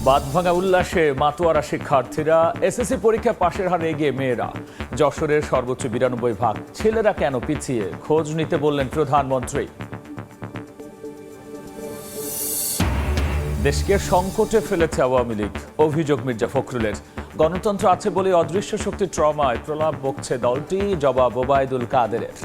বাঁধভাঙা উল্লাসে মাতোয়ারা শিক্ষার্থীরা। এসএসসি পরীক্ষা পাশের হার এগিয়ে মেয়েরা। যশোরের সর্বোচ্চ 92 ছেলেরা কেন পিছিয়ে, খোঁজ নিতে বললেন প্রধানমন্ত্রী। দেশকে সংকটে ফেলেছে আওয়ামী লীগ, অভিযোগ মির্জা ফখরুলের। গণতন্ত্র আছে বলে অদৃশ্য শক্তির ট্রমায় প্রলাপ বকছে দলটি, জবাব ওবায়দুল কাদেরের।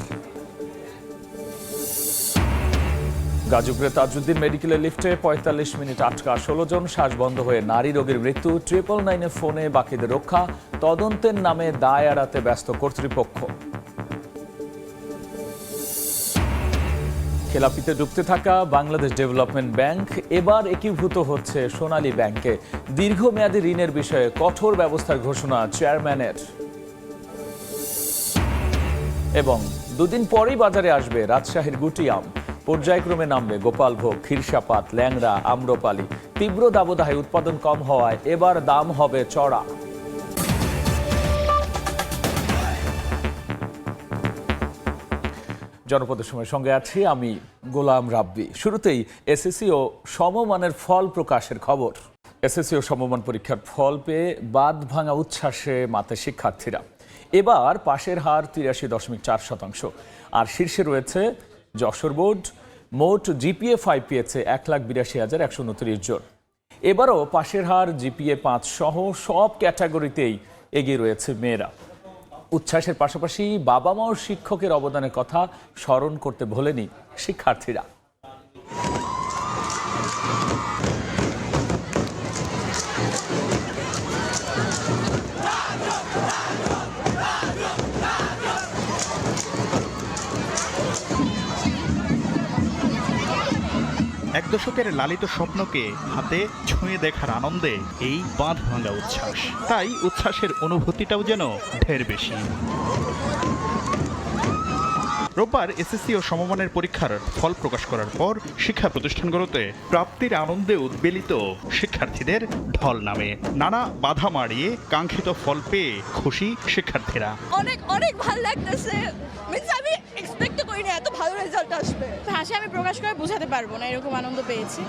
গাজীপুরে তাজউদ্দিন মেডিকেলের লিফটে 45 মিনিট আটকা, 16 জন শ্বাস বন্ধ হয়ে নারী রোগীর মৃত্যু। 999 ফোনে বাকিদের রক্ষা, তদন্তের নামে দায় এড়াতে ব্যস্ত কর্তৃপক্ষ। খেলাপিতে ডুবতে থাকা বাংলাদেশ ডেভেলপমেন্ট ব্যাংক এবার একীভূত হচ্ছে সোনালী ব্যাংকে। দীর্ঘমেয়াদী ঋণের বিষয়ে কঠোর ব্যবস্থার ঘোষণা চেয়ারম্যানের। এবং দুদিন পরেই বাজারে আসবে রাজশাহীর গুটি আম। পর্যায়ক্রমে নামবে গোপালভোগ, ক্ষীরসাপাত, ল্যাংড়া, আম্রপালি। তীব্র দাবদাহে উৎপাদন কম হওয়ায় এবার দাম হবে চড়া। জনপদের সময়ের সঙ্গে আছি আমি গোলাম রাব্বি। শুরুতেই এসএসসি ও সমমানের ফল প্রকাশের খবর। এসএসসি ও সমমান পরীক্ষার ফল পেয়ে বাঁধভাঙা উচ্ছ্বাসে মাতে শিক্ষার্থীরা। এবার পাশের হার 83.4%। আর শীর্ষে রয়েছে যশোর বোর্ড। মোট জিপিএ 5 পেয়েছে 1,82,129 জন। এবারও পাশের হার, জিপিএ 5 সহ সব ক্যাটাগরিতেই এগিয়ে রয়েছে মেয়েরা। উচ্ছ্বাসের পাশাপাশি বাবা মা ও শিক্ষকের অবদানের কথা স্মরণ করতে ভোলেনি শিক্ষার্থীরা। এক দশকের লালিত স্বপ্নকে হাতে ছুঁয়ে দেখার আনন্দে এই বাঁধভাঙা উচ্ছ্বাস। তাই উচ্ছ্বাসের অনুভূতিটাও যেন ঢের বেশি। রোববার এসএসসি ও সমমানের পরীক্ষার ফল প্রকাশ করার পর শিক্ষা প্রতিষ্ঠানগুলোতে প্রাপ্তির আনন্দে উদ্বেলিত শিক্ষার্থীদের ঢল নামে। নানা বাধা মারিয়ে কাঙ্ক্ষিত ফল পেয়ে খুশি শিক্ষার্থীরা। অনেক অনেক ভালো লাগতেছে। আমি এক্সপেক্ট করিনি এত ভালো রেজাল্ট আসবে। ভাষায় আমি প্রকাশ করে বোঝাতে পারবো না, এরকম আনন্দ পেয়েছি।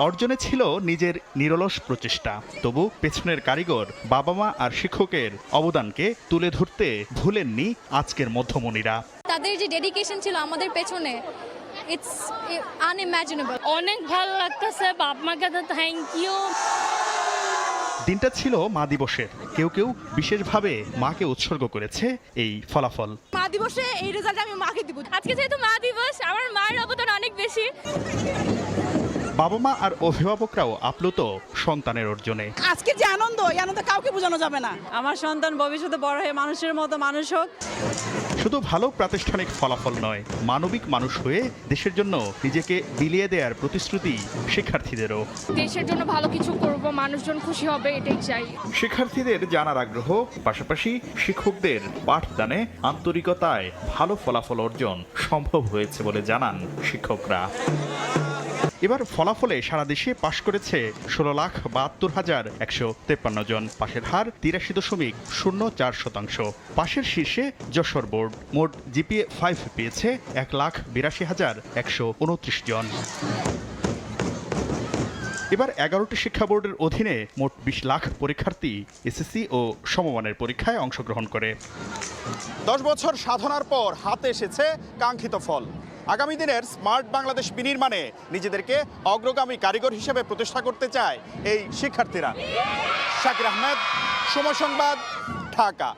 অর্জনে ছিল নিজের নিরলস প্রচেষ্টা, তবু পেছনের কারিগর বাবা মা আর শিক্ষকের অবদানকে তুলে ধরতে ভুলেননি আজকের মধ্যমণিরা। তাদের যে ডেডিকেশন ছিল আমাদের পেছনে, ইটস আনইম্যাজিনেবল। অনেক ভালো লাগতেছে, বাপ মাকে তো থ্যাংক ইউ। দিনটা ছিল মা দিবসের। কেউ কেউ বিশেষভাবে মাকে উৎসর্গ করেছে এই ফলাফল। মা দিবসে এই রেজাল্ট আমি মাকে দিব। আজকে যেহেতু মা দিবস, আমার মায়ের অবদান অনেক বেশি। বাবা মা আর অভিভাবকরাও আপ্লুত সন্তানের অর্জনে। আজকে যে আনন্দ, এই আনন্দ কাউকে বোঝানো যাবে না। আমার সন্তান ভবিষ্যতে বড় হয়ে মানুষের মতো মানুষ হোক। শুধু ভালো প্রাতিষ্ঠানিক ফলাফল নয়, মানবিক মানুষ হয়ে দেশের জন্য নিজেকে বিলিয়ে দেওয়ার প্রতিশ্রুতি শিক্ষার্থীদেরও। দেশের জন্য ভালো কিছু করব, মানুষজন খুশি হবে, এটাই চাই। শিক্ষার্থীদের জানার আগ্রহ, পাশাপাশি শিক্ষকদের পাঠদানে আন্তরিকতায় ভালো ফলাফল অর্জন সম্ভব হয়েছে বলে জানান শিক্ষকরা। এবার ফলাফলে সারা দেশে পাশ করেছে 16,72,153 জন। পাশের হার 83.04%। পাশের শীর্ষে যশোর বোর্ড। মোট জিপিএ 5 পেয়েছে 1,82,129 জন। এবার 11টি শিক্ষা বোর্ডের অধীনে মোট 20 লাখ পরীক্ষার্থী এসএসসি ও সমমানের পরীক্ষায় অংশগ্রহণ করে। 10 বছর সাধনার পর হাতে এসেছে কাঙ্ক্ষিত ফল। আগামী দিনের স্মার্ট বাংলাদেশ বিনির্মাণে নিজেদেরকে অগ্রগামী কারিগর হিসেবে প্রতিষ্ঠা করতে চায় এই শিক্ষার্থীরা। শাকির আহমেদ, সময় সংবাদ, ঢাকা।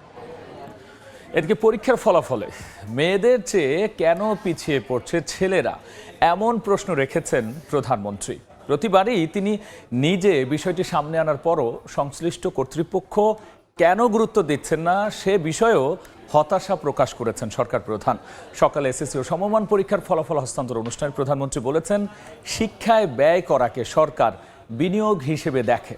এদিকে পরীক্ষার ফলাফলে মেয়েদের চেয়ে কেন পিছিয়ে পড়ছে ছেলেরা, এমন প্রশ্ন রেখেছেন প্রধানমন্ত্রী। প্রতিবারই তিনি নিজে বিষয়টি সামনে আনার পরও সংশ্লিষ্ট কর্তৃপক্ষ কেন গুরুত্ব দিচ্ছেন না সে বিষয়েও হতাশা প্রকাশ করেছেন সরকার প্রধান। সকালে এসএসসি ও সমমান পরীক্ষার ফলাফল হস্তান্তর অনুষ্ঠানে প্রধানমন্ত্রী বলেছেন, শিক্ষায় ব্যয় করাকে সরকার বিনিয়োগ হিসেবে দেখে।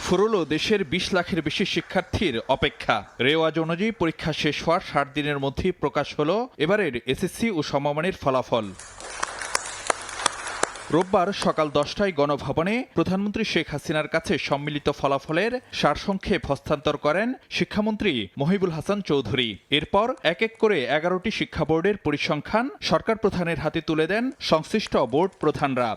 ফুরলো দেশের 20 লাখের বেশি শিক্ষার্থীর অপেক্ষা। রেওয়াজ অনুযায়ী পরীক্ষা শেষ হওয়ার 60 দিনের মধ্যেই প্রকাশ হলো এবারের এসএসসি ও সমমানের ফলাফল। রোববার সকাল 10টায় গণভবনে প্রধানমন্ত্রী শেখ হাসিনার কাছে সম্মিলিত ফলাফলের সারসংক্ষেপ হস্তান্তর করেন শিক্ষামন্ত্রী মহিবুল হাসান চৌধুরী। এরপর এক এক করে 11টি শিক্ষা বোর্ডের পরিসংখ্যান সরকার প্রধানের হাতে তুলে দেন সংশ্লিষ্ট বোর্ড প্রধানরা।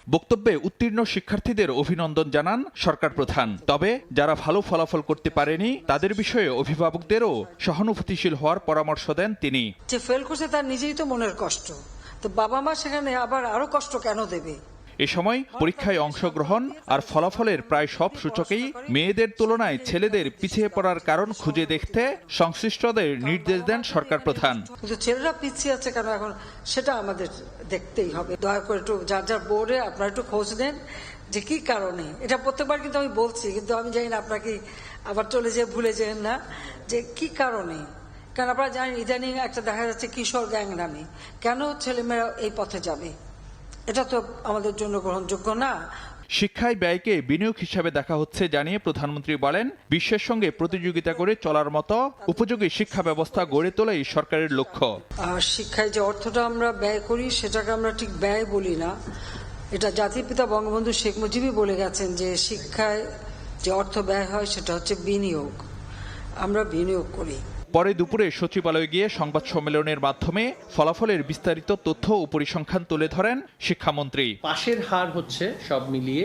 বক্তব্যে উত্তীর্ণ শিক্ষার্থীদের অভিনন্দন জানান সরকার প্রধান। তবে যারা ভালো ফলাফল করতে পারেনি তাদের বিষয়ে অভিভাবকদেরও সহানুভূতিশীল হওয়ার পরামর্শ দেন তিনি। যে ফেল করছে তার নিজেই তো মনের কষ্ট, তো বাবা মা সেখানে আবার আরো কষ্ট কেন দেবে? এ সময় পরীক্ষায় অংশগ্রহণ আর ফলাফলের প্রায় সব সূচকেই মেয়েদের তুলনায় ছেলেদের পিছিয়ে পড়ার কারণ খুঁজে দেখতে সংশ্লিষ্টদের নির্দেশ দেন সরকার প্রধান। কিন্তু ছেলেরা পিছিয়ে আছে কেন এখন সেটা আমাদের দেখতেই হবে। দয়া করে একটু যার যার বোর্ডে আপনারা একটু খোঁজ নেন যে কি কারণে। এটা প্রত্যেকবার কিন্তু আমি বলছি, কিন্তু আমি জানি না আপনাকে আবার চলে যেয়ে ভুলে যেন না যে কি কারণে। কারণ আপনারা জানেন ইদানিং একটা দেখা যাচ্ছে কিশোর গ্যাং নামে, কেন ছেলেমেয়েরা এই পথে যাবে? এটা তো আমাদের জন্য গ্রহণযোগ্য না। শিক্ষায় ব্যয়কে বিনিয়োগ হিসাবে দেখা হচ্ছে জানিয়ে প্রধানমন্ত্রী বলেন, বিশ্বের সঙ্গে প্রতিযোগিতা করে চলার মতো উপযোগী শিক্ষা ব্যবস্থা গড়ে তোলাই সরকারের লক্ষ্য। শিক্ষায় যে অর্থটা আমরা ব্যয় করি সেটাকে আমরা ঠিক ব্যয় বলি না। এটা জাতির পিতা বঙ্গবন্ধু শেখ মুজিবই বলে গেছেন যে শিক্ষায় যে অর্থ ব্যয় হয় সেটা হচ্ছে বিনিয়োগ। আমরা বিনিয়োগ করি। পরে দুপুরে সচিবালয়ে গিয়ে সংবাদ সম্মেলনের মাধ্যমে ফলাফলের বিস্তারিত তথ্য ও পরিসংখ্যান তুলে ধরেন শিক্ষামন্ত্রী। পাশের হার হচ্ছে সব মিলিয়ে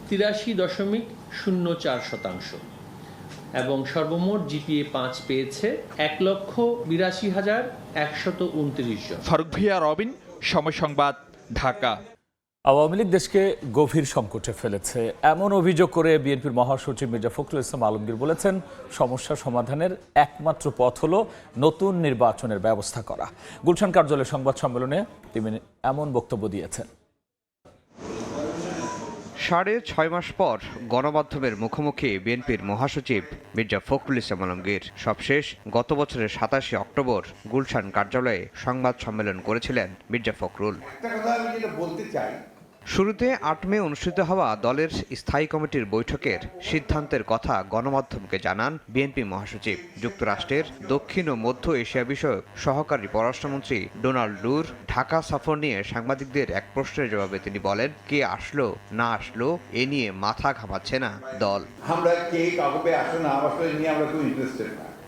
83.04% এবং সর্বমোট জিপিএ 5 পেয়েছে 1,82,129 জন। ফারুক ভিয়া রবিন, সময় সংবাদ, ঢাকা। আওয়ামী লীগ দেশকে গভীর সংকটে ফেলেছে এমন অভিযোগ করে বিএনপির মহাসচিব মির্জা ফখরুল ইসলাম আলমগীর বলেছেন, সমস্যা সমাধানের একমাত্র পথ হলো নতুন নির্বাচনের ব্যবস্থা করা। গুলশান কার্যালয়ে সংবাদ সম্মেলনে তিনি এমন বক্তব্য দিয়েছেন। 6.5 মাস পর গণমাধ্যমের মুখোমুখি বিএনপির মহাসচিব মির্জা ফখরুল ইসলাম আলমগীর। সবশেষ গত বছরের 27 অক্টোবর গুলশান কার্যালয়ে সংবাদ সম্মেলন করেছিলেন মির্জা ফখরুল। শুরুতে 8 মে অনুষ্ঠিত হওয়া দলের স্থায়ী কমিটির বৈঠকের সিদ্ধান্তের কথা গণমাধ্যমকে জানান বিএনপি মহাসচিব। যুক্তরাষ্ট্রের দক্ষিণ ও মধ্য এশিয়া বিষয়ক সহকারী পররাষ্ট্রমন্ত্রী ডোনাল্ড লুর ঢাকা সফর নিয়ে সাংবাদিকদের এক প্রশ্নের জবাবে তিনি বলেন, কে আসলো না আসলো এ নিয়ে মাথা ঘামাচ্ছে না দল।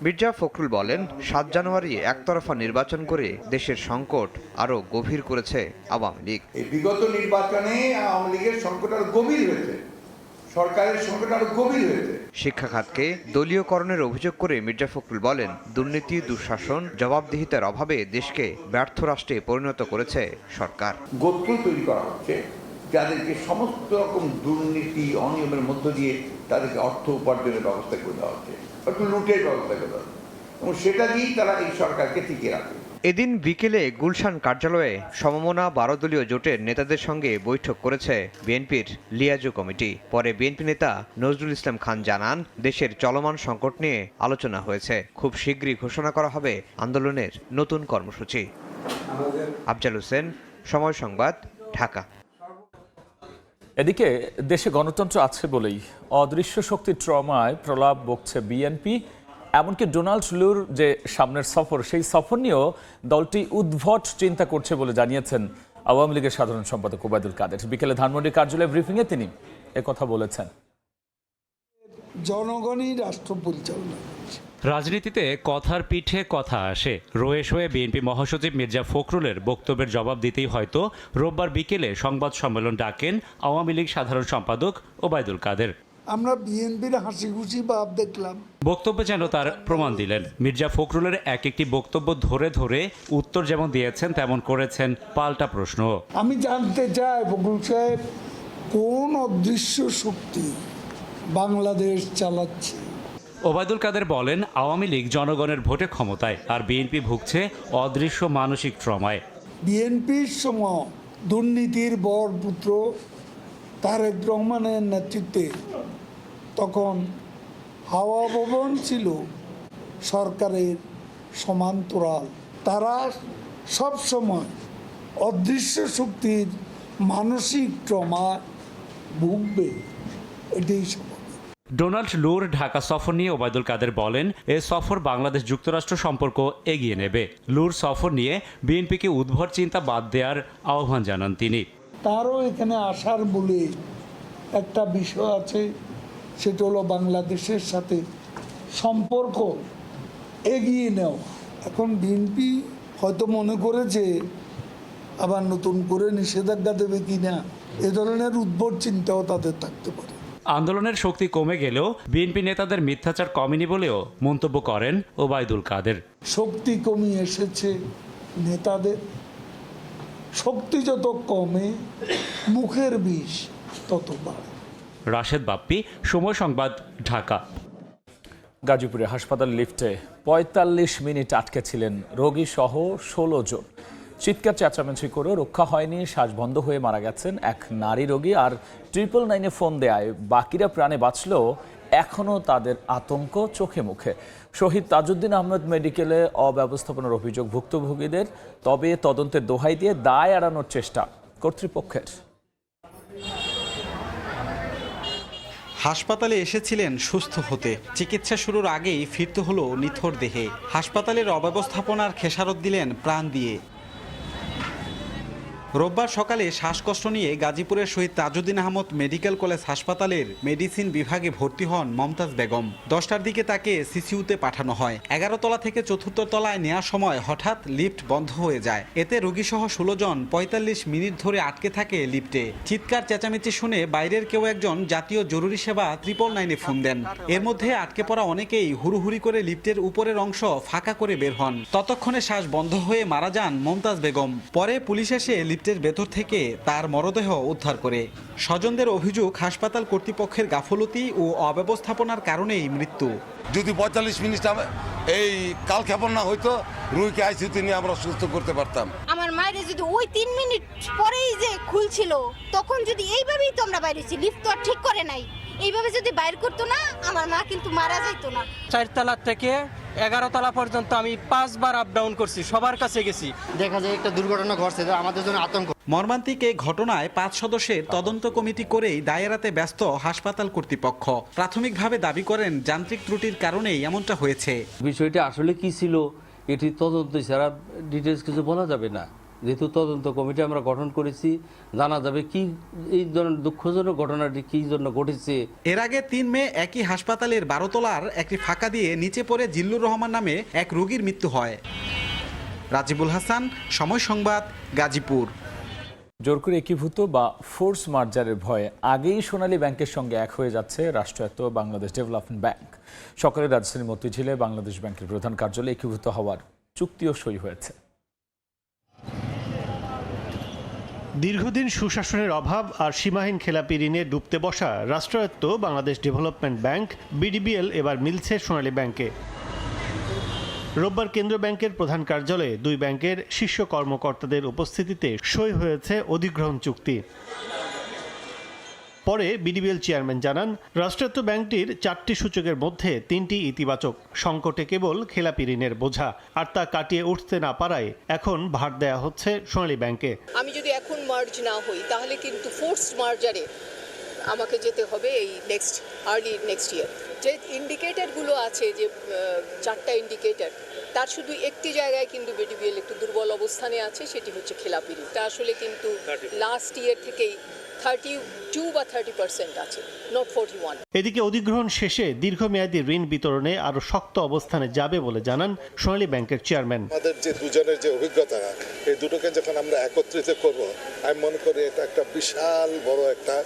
মির্জা ফখরুল বলেন, 7 জানুয়ারি একতরফা নির্বাচন করে দেশের সংকট আরো গভীর করেছে আওয়ামী লীগ। বিগত নির্বাচনে আওয়ামী লীগের সংকট আরো গভীর হয়েছে, সরকারের সংকট আরো গভীর হয়েছে। শিক্ষা খাতকে দলীয়করণের অভিযোগ করে মির্জা ফখরুল বলেন, দুর্নীতি, দুঃশাসন, জবাবদিহিতার অভাবে দেশকে ব্যর্থ রাষ্ট্রে পরিণত করেছে সরকার। গোত্র তৈরি করা হচ্ছে যাদেরকে সমস্ত রকম দুর্নীতি অনিয়মের মধ্য দিয়ে তাদেরকে অর্থ উপার্জনের ব্যবস্থা করে দেওয়া হচ্ছে, একটু লুটের ব্যবস্থা করে দেওয়া হচ্ছে, এবং সেটা দিয়েই তারা এই সরকারকে টিকিয়ে রাখে। এদিন বিকেলে গুলশান কার্যালয়ে সমমনা 12 দলীয় জোটের নেতাদের সঙ্গে বৈঠক করেছে বিএনপির লিয়াজু কমিটি। পরে বিএনপি নেতা নজরুল ইসলাম খান জানান, দেশের চলমান সংকট নিয়ে আলোচনা হয়েছে, খুব শীঘ্রই ঘোষণা করা হবে আন্দোলনের নতুন কর্মসূচি। আফজাল হোসেন, সময় সংবাদ, ঢাকা। এদিকে দেশে গণতন্ত্র আছে বলেই অদৃশ্য শক্তির ট্রমায় প্রলাপ বকছে বিএনপি। এমনকি ডোনাল্ড লুর যে সামনের সফর, সেই সফর নিয়েও দলটি উদ্ভট চিন্তা করছে বলে জানিয়েছেন আওয়ামী লীগের সাধারণ সম্পাদক ওবায়দুল কাদের। বিকেলে ধানমন্ডি কার্যালয়ে ব্রিফিংয়ে তিনি একথা বলেছেন। জনগণই রাষ্ট্র পরিচালনা করছে। রাজনীতিতে কথার পিঠে কথা আসে। রয়েস হয়ে বিএনপি মহাসচিব মির্জা ফখরুলের বক্তব্যের জবাব দিতেই হয়তো রোববার বিকেলে সংবাদ সম্মেলন ডাকেন আওয়ামী লীগ সাধারণ সম্পাদক ওবায়দুল কাদের। আমরা বিএনপির হাসি খুশি ভাব দেখলাম। বক্তব্যে যেন তার প্রমাণ দিলেন। মির্জা ফখরুলের এক একটি বক্তব্য ধরে ধরে উত্তর যেমন দিয়েছেন তেমন করেছেন পাল্টা প্রশ্ন। আমি জানতে চাই ফখরুল সাহেব, কোন অদৃশ্য শক্তি বাংলাদেশ চালাচ্ছে? ওবায়দুল কাদের বলেন, আওয়ামী লীগ জনগণের ভোটে ক্ষমতায়, আর বিএনপি ভুগছে অদৃশ্য মানসিক ট্রমায়। বিএনপির সময় দুর্নীতির বর পুত্র তারেক রহমানের নেতৃত্বে তখন হাওয়া ভবন ছিল সরকারের সমান্তরাল। তারা সব সময় অদৃশ্য শক্তির মানসিক ট্রমা ভুগবে, এটাই ডোনাল্ড লুর ঢাকা সফর নিয়ে ওবায়দুল কাদের বলেন, এ সফর বাংলাদেশ যুক্তরাষ্ট্র সম্পর্ক এগিয়ে নেবে। লুর সফর নিয়ে বিএনপিকে উদ্ভট চিন্তা বাদ দেওয়ার আহ্বান জানান তিনি। তারও এখানে আসার বলে একটা বিষয় আছে, সেটা হলো বাংলাদেশের সাথে সম্পর্ক এগিয়ে নেওয়া। এখন বিএনপি হয়তো মনে করেছে আবার নতুন করে নিষেধাজ্ঞা দেবে কিনা, এ ধরনের উদ্ভট চিন্তাও তাদের থাকতে পারে। আন্দোলনের শক্তি কমে গেলেও বিএনপি নেতাদের মিথ্যাচার কমেনি বলেও মন্তব্য করেন ওবায়দুল কাদের। শক্তি কমে এসেছে নেতাদের, শক্তি যত কমে মুখের বিষ তত বাড়ে। রাশেদ বাপ্পি, সময় সংবাদ, ঢাকা। গাজীপুরে হাসপাতাল লিফটে ৪৫ মিনিট আটকে ছিলেন রোগী সহ ১৬ জন। চিৎকার চেঁচামেচি করেও রক্ষা হয়নি, শ্বাস বন্ধ হয়ে মারা গেছেন এক নারী রোগী। আর 999-এ ফোন দেয়ায় বাকিরা প্রাণে বাঁচলেও এখনও তাদের আতঙ্ক চোখে মুখে। শহীদ তাজউদ্দিন আহমেদ মেডিকেলে অব্যবস্থাপনার অভিযোগ ভুক্তভোগীদের, তবে তদন্তের দোহাই দিয়ে দায় এড়ানোর চেষ্টা কর্তৃপক্ষের। হাসপাতালে এসেছিলেন সুস্থ হতে, চিকিৎসা শুরুর আগেই ফিরতে হলো নিথর দেহে। হাসপাতালের অব্যবস্থাপনার খেসারত দিলেন প্রাণ দিয়ে। রোববার সকালে শ্বাসকষ্ট নিয়ে গাজীপুরের শহীদ তাজউদ্দিন আহমদ মেডিকেল কলেজ হাসপাতালের মেডিসিন বিভাগে ভর্তি হন মমতাজ বেগম। 10টার দিকে তাকে সিসিইউতে পাঠানো হয়। 11 তলা থেকে 4র্থ তলায় নেওয়ার সময় হঠাৎ লিফট বন্ধ হয়ে যায়। এতে রোগীসহ 16 জন 45 মিনিট ধরে আটকে থাকে লিফটে। চিৎকার চেঁচামেচি শুনে বাইরের কেউ একজন জাতীয় জরুরি সেবা 999-এ ফোন দেন। এর মধ্যে আটকে পড়া অনেকেই হুড়ুহুড়ি করে লিফটের উপরের অংশ ফাঁকা করে বের হন। ততক্ষণে শ্বাস বন্ধ হয়ে মারা যান মমতাজ বেগম। পরে পুলিশ এসে লিফটের ভেতর থেকে তার মরদেহ উদ্ধার করে। স্বজনদের অভিযোগ, হাসপাতাল কর্তৃপক্ষের গাফলতি ও অব্যবস্থাপনার কারণেই মৃত্যু। যদি 45 মিনিট এই কালক্ষেপণ না হইতো, রুগীকে আইসিইউতে নিয়ে আমরা সুস্থ করতে পারতাম। আমার মায়ের যদি ওই 3 মিনিট পরেই যে খুলছিল, তখন যদি এইভাবেই তো আমরা বাইরেছি, লিফট তো আর ঠিক করে নাই, এইভাবে যদি বাইর করতো না, আমার মা কিন্তু মারা যাইতো না। 4 তলা থেকে 11 তলা পর্যন্ত আমি 5 বার আপ ডাউন করছি, সবার কাছে গেছি। দেখা যায় একটা দুর্ঘটনা ঘটছে, আমাদের জন্য আতঙ্ক। মর্মান্তিক এই ঘটনায় 5 সদস্যের তদন্ত কমিটি করেই দায় এড়াতে ব্যস্ত হাসপাতাল কর্তৃপক্ষ। প্রাথমিকভাবে দাবি করেন যান্ত্রিক ত্রুটির কারণেই এমনটা হয়েছে। বিষয়টা আসলে কি ছিল এটি তদন্ত ছাড়া ডিটেলস কিছু বলা যাবে না। যেহেতু তদন্ত কমিটি আমরা গঠন করেছি, জানা যাবে কি এই ধরনের দুঃখজনক ঘটনাটি কি জন্য ঘটেছে। এর আগে 3 মে একই হাসপাতালের 12 তলার একটি ফাঁকা দিয়ে নিচে পড়ে জিল্লুর রহমান নামে এক রোগীর মৃত্যু হয়। রাজিবুল হাসান, সময় সংবাদ, গাজীপুর। জোর করে একীভূত বা ফোর্স মার্জারের ভয়ে আগেই সোনালী ব্যাংকের সঙ্গে এক হয়ে যাচ্ছে রাষ্ট্রায়ত্ত বাংলাদেশ ডেভেলপমেন্ট ব্যাংক। সকালে রাজধানীর মতিঝিলে বাংলাদেশ ব্যাংকের প্রধান কার্যালয়ে একীভূত হওয়ার চুক্তিও সই হয়েছে। দীর্ঘদিন সুশাসনের অভাব আর সীমাহীন খেলাপি ঋণে ডুবতে বসা রাষ্ট্রায়ত্ত বাংলাদেশ ডেভেলপমেন্ট ব্যাংক বিডিবিএল এবার মিলছে সোনালী ব্যাংকে। রোববার কেন্দ্রীয় ব্যাংকের প্রধান কার্যালয়ে 2 ব্যাংকের শীর্ষ কর্মকর্তাদের উপস্থিতিতে সই হয়েছে অধিগ্রহণ চুক্তি। পরে বিডিবিএল চেয়ারম্যান জানান, রাষ্ট্রায়ত্ত ব্যাংকটির 4টি সূচকের মধ্যে 3টি ইতিবাচক। সংকটে কেবল খেলাপি ঋণের বোঝা, আর তা কাটিয়ে উঠতে না পারায় এখন ভার দেয়া হচ্ছে সোনালী ব্যাংকে। আমি যদি এখন মার্জ না হই, তাহলে কিন্তু ফোর্সড মার্জারে আমাকে যেতে হবে এই আর্লি নেক্সট ইয়ার। যে ইন্ডিকেটরগুলো আছে, যে 4টা ইন্ডিকেটর, তার শুধু একটি জায়গায় কিন্তু বিডিবিএল একটু দুর্বল অবস্থানে আছে, সেটি হচ্ছে খেলাপি ঋণ। তা আসলে কিন্তু লাস্ট ইয়ার থেকেই 32 বা 30% আছে, নট 41। এদিকে অধিগ্রহণ শেষে দীর্ঘমেয়াদী ঋণ বিতরণে আরো শক্ত অবস্থানে যাবে বলে জানান সোনালী ব্যাংকের চেয়ারম্যান। আমাদের যে দুজনের যে অভিজ্ঞতা, এই দুটোকে যখন আমরা একত্রিত করব, আমি মনে করি এটা একটা বিশাল বড় একটা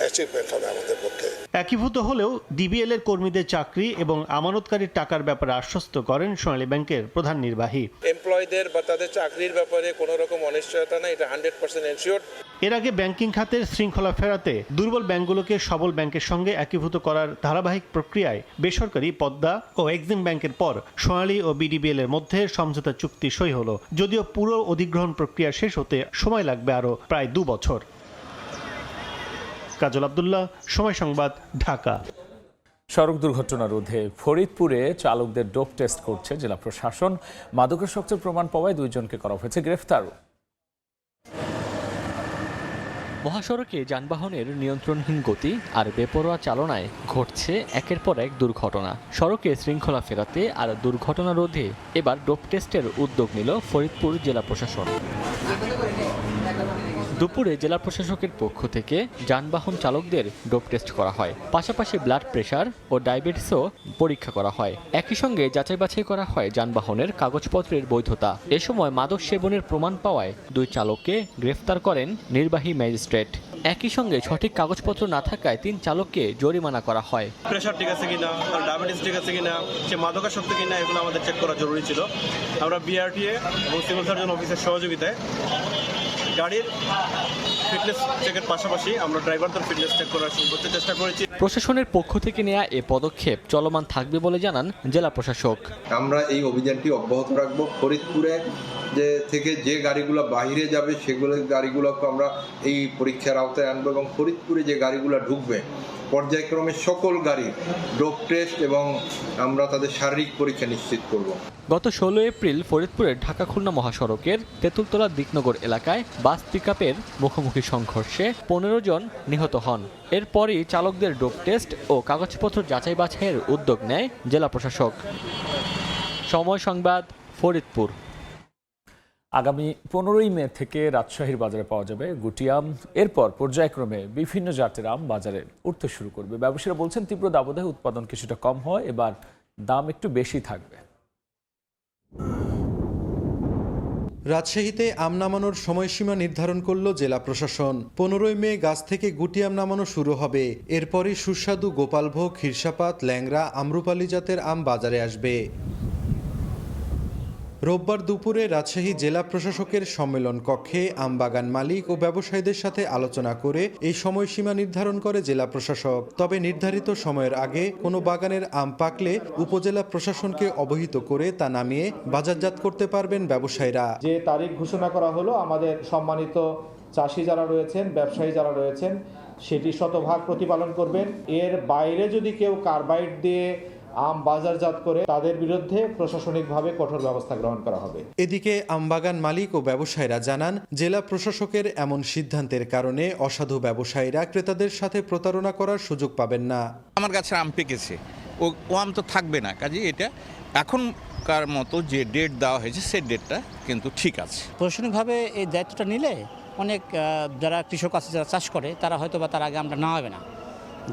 অ্যাচিভমেন্ট হবে আমাদের পক্ষে। একীভূত হলেও ডিবিএল এর কর্মীদের চাকরি এবং আমানতকারীর টাকার ব্যাপারে আশ্বস্ত করেন সোনালী ব্যাংকের প্রধান নির্বাহী। এমপ্লয়ীদের বা তাদের চাকরির ব্যাপারে কোনো রকম অনিশ্চয়তা নাই, এটা 100% এনশিওরড। এর আগে ব্যাংকিং খাতের শৃঙ্খলা ফেরাতে দুর্বল ব্যাংকগুলোকে সবল ব্যাংকের সঙ্গে একীভূত করার ধারাবাহিক প্রক্রিয়ায় বেসরকারি পদ্মা ও এক্সিম ব্যাংকের পর সোনালী ও বিডিবিএল এর মধ্যে সমঝোতা চুক্তি সই হলো, যদিও পুরো অধিগ্রহণ প্রক্রিয়া শেষ হতে সময় লাগবে আরও প্রায় 2 বছর। কাজল আব্দুল্লাহ, সময় সংবাদ, ঢাকা। সড়ক দুর্ঘটনা রোধে ফরিদপুরে চালকদের ডোপ টেস্ট করছে জেলা প্রশাসন। মাদকাসক্তের প্রমাণ পাওয়ায় 2 জনকে করা হয়েছে গ্রেফতার। মহাসড়কে যানবাহনের নিয়ন্ত্রণহীন গতি আর বেপরোয়া চালনায় ঘটছে একের পর এক দুর্ঘটনা। সড়কে শৃঙ্খলা ফেরাতে আর দুর্ঘটনা রোধে এবার ডোপ টেস্টের উদ্যোগ নিল ফরিদপুর জেলা প্রশাসন। দুপুরে জেলা প্রশাসকের পক্ষ থেকে যানবাহন চালকদের ডোপ টেস্ট করা হয়, পাশাপাশি ব্লাড প্রেশার ও ডায়াবেটিসও পরীক্ষা করা হয়। একই সঙ্গে যাচাই বাছাই করা হয় যানবাহনের কাগজপত্রের বৈধতা। এ সময় মাদক সেবনের প্রমাণ পাওয়ায় 2 চালককে গ্রেফতার করেন নির্বাহী ম্যাজিস্ট্রেট। একই সঙ্গে সঠিক কাগজপত্র না থাকায় 3 চালককে জরিমানা করা হয়। প্রেশার ঠিক আছে কিনা, ডায়াবেটিস ঠিক আছে কিনা, সে মাদকাসক্ত কিনা, এগুলো আমাদের চেক করা জরুরি ছিল। আমরা বিআরটিএ এবং সিভিল সার্জন অফিসের সহযোগিতায় গাড়ির ফিটনেস চেকের পাশাপাশি আমরা ড্রাইভারদের ফিটনেস চেক করার চেষ্টা করেছি। প্রশাসনের পক্ষ থেকে নেওয়া এ পদক্ষেপ চলমান থাকবে বলে জানান জেলা প্রশাসক। আমরা এই অভিযানটি অব্যাহত রাখবো। ফরিদপুরে থেকে যে গাড়িগুলো বাইরে যাবে সেগুলো গাড়িগুলোকে আমরা এই পরীক্ষার আওতায় আনবো এবং ফরিদপুরে যে গাড়িগুলো ঢুকবে পর্যায়ক্রমে সকল গাড়ির ডোপ টেস্ট এবং আমরা তাদের শারীরিক পরীক্ষা নিশ্চিত করব। গত 16 এপ্রিল ফরিদপুরের ঢাকা খুলনা মহাসড়কের তেঁতুলতলা দিকনগর এলাকায় বাস পিকআপের মুখোমুখি সংঘর্ষে 15 জন নিহত হন। এরপরই চালকদের ডোপ টেস্ট ও কাগজপত্র যাচাই বাছাইয়ের উদ্যোগ নেয় জেলা প্রশাসক। সময় সংবাদ, ফরিদপুর। আগামী 15ই মে থেকে রাজশাহীর বাজারে পাওয়া যাবে গুটি আম। এরপর পর্যায়ক্রমে বিভিন্ন জাতের আম বাজারে উঠতে শুরু করবে। ব্যবসায়ীরা বলছেন তীব্র দাবদাহে উৎপাদন কিছুটা কম হয়, এবার দাম একটু বেশি থাকবে। রাজশাহীতে আম নামানোর সময়সীমা নির্ধারণ করল জেলা প্রশাসন। 15ই মে গাছ থেকে গুটি আম নামানো শুরু হবে। এরপরই সুস্বাদু গোপালভোগ, হিরসাপাত, ল্যাংড়া, আম্রপালি জাতের আম বাজারে আসবে। রোববার দুপুরে রাজশাহী জেলা প্রশাসকের সম্মেলন কক্ষে আমবাগান মালিক ও ব্যবসায়ীদের সাথে আলোচনা করে এই সময়সীমা নির্ধারণ করে জেলা প্রশাসক। তবে নির্ধারিত সময়ের আগে কোনো বাগানের আম পাকলে উপজেলা প্রশাসনকে অবহিত করে তা নামিয়ে বাজারজাত করতে পারবেন ব্যবসায়ীরা। যে তারিখ ঘোষণা করা হলো, আমাদের সম্মানিত চাষি যারা রয়েছেন, ব্যবসায়ী যারা রয়েছেন, সেটি শতভাগ প্রতিপালন করবেন। এর বাইরে যদি কেউ কার্বাইড দিয়ে আম বাজারজাত করে তাদের বিরুদ্ধে প্রশাসনিকভাবে কঠোর ব্যবস্থা গ্রহণ করা হবে। এদিকে আমবাগান মালিক ও ব্যবসায়ীরা জানান, জেলা প্রশাসকের এমন সিদ্ধান্তের কারণে অসাধু ব্যবসায়ীরা ক্রেতাদের সাথে প্রতারণা করার সুযোগ পাবেন না। আমার গাছের আম পেকেছে, ও আম তো থাকবে না, কাজে এটা এখনকার মতো যে ডেট দেওয়া হয়েছে সেই ডেটটা কিন্তু ঠিক আছে। প্রশাসনিকভাবে এই দায়িত্বটা নিলে অনেক যারা কৃষক আছে, যারা চাষ করে, তারা হয়তো বা তার আগে আমরা না হবে না,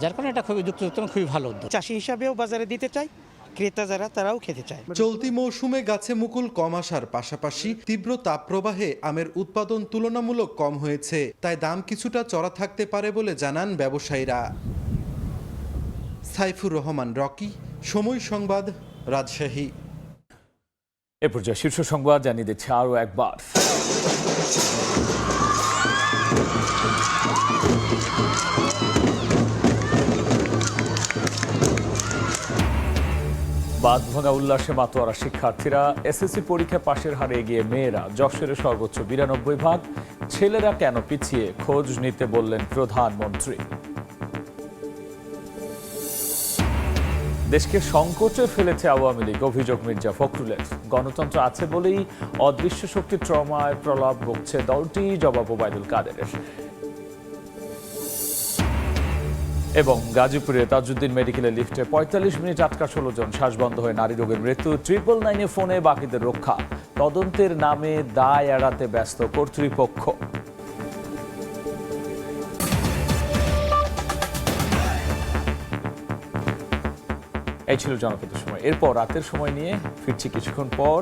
যার কারণে এটা খুবই যুক্তিযুক্ত, খুবই ভালো উদ্যোগ। চাষি হিসাবেও বাজারে দিতে চাই, ক্রেতা যারা তারাও খেতে চায়। চলতি মৌসুমে গাছে মুকুল কম আসার পাশাপাশি তীব্র তাপপ্রবাহে আমের উৎপাদন তুলনামূলক কম হয়েছে, তাই দাম কিছুটা চড়া থাকতে পারে বলে জানান ব্যবসায়ীরা। সাইফুর রহমান রকি, সময় সংবাদ, রাজশাহী। এ পর্যায়ে শীর্ষ সংবাদ জানিয়ে দিচ্ছে আরও একবার। বাঁধভাঙা উল্লাসে মাতোয়ারা শিক্ষার্থীরা। এসএসসি পরীক্ষা পাশের হারে এগিয়ে মেয়েরা, যশোরে সর্বোচ্চ 92 ছেলেরা কেন পিছিয়ে, খোঁজ নিতে বললেন প্রধানমন্ত্রী। দেশকে সংকটে ফেলেছে আওয়ামী লীগ, অভিযোগ মির্জা ফখরুলের। গণতন্ত্র আছে বলেই অদৃশ্য শক্তির ট্রমায় প্রলাপ বকছে দলটি, জবাব ওবায়দুল কাদেরের। এবং গাজীপুরে তাজউদ্দিন মেডিকেলের লিফটে 45 মিনিট আটকা 16 জন, শ্বাস বন্ধ হয়ে নারী রোগের মৃত্যু। 999 ফোনে বাকিদের রক্ষা, তদন্তের নামে দায় এড়াতে ব্যস্ত কর্তৃপক্ষ। এই ছিল জনপদের সময়। এরপর রাতের সময় নিয়ে ফিরছি কিছুক্ষণ পর।